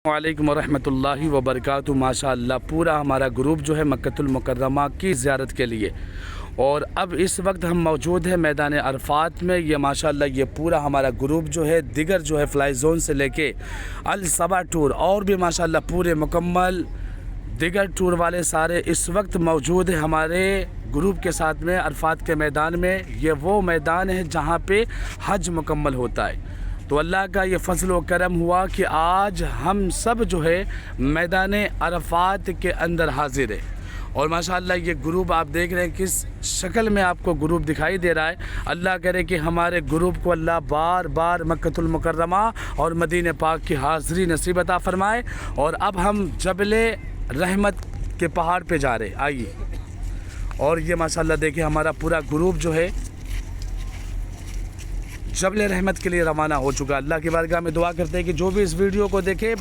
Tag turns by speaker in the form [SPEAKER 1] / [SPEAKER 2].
[SPEAKER 1] वालेकुम रहमतुल्लाहि व बरकातहू। माशाअल्लाह पूरा हमारा ग्रुप जो है मक्कतुल मुकर्रमा की ज़ियारत के लिए, और अब इस वक्त हम मौजूद हैं मैदान अरफात में। ये माशाअल्लाह ये पूरा हमारा ग्रुप जो है दिगर जो है फ्लाई जोन से लेके अल सबा टूर और भी माशाअल्लाह पूरे मुकम्मल दिगर टूर वाले सारे इस वक्त मौजूद हैं हमारे ग्रुप के साथ में अरफात के मैदान में। ये वो मैदान है जहाँ पे हज मुकम्मल होता है। तो अल्लाह का ये फजल व करम हुआ कि आज हम सब जो है मैदान अरफात के अंदर हाजिर है। और माशाअल्लाह ये ग्रुप आप देख रहे हैं किस शक्ल में आपको ग्रुप दिखाई दे रहा है। अल्लाह करे कि हमारे ग्रुप को अल्लाह बार बार मक्कतुल मुकर्रमा और मदीने पाक की हाज़िरी नसीब अता फरमाए। और अब हम जबले रहमत के पहाड़ पे जा रहे, आइए। और ये माशाअल्लाह देखिए हमारा पूरा ग्रुप जो है जबल रहमत के लिए रवाना हो चुका। अल्लाह की बारगाह में दुआ करते हैं कि जो भी इस वीडियो को देखे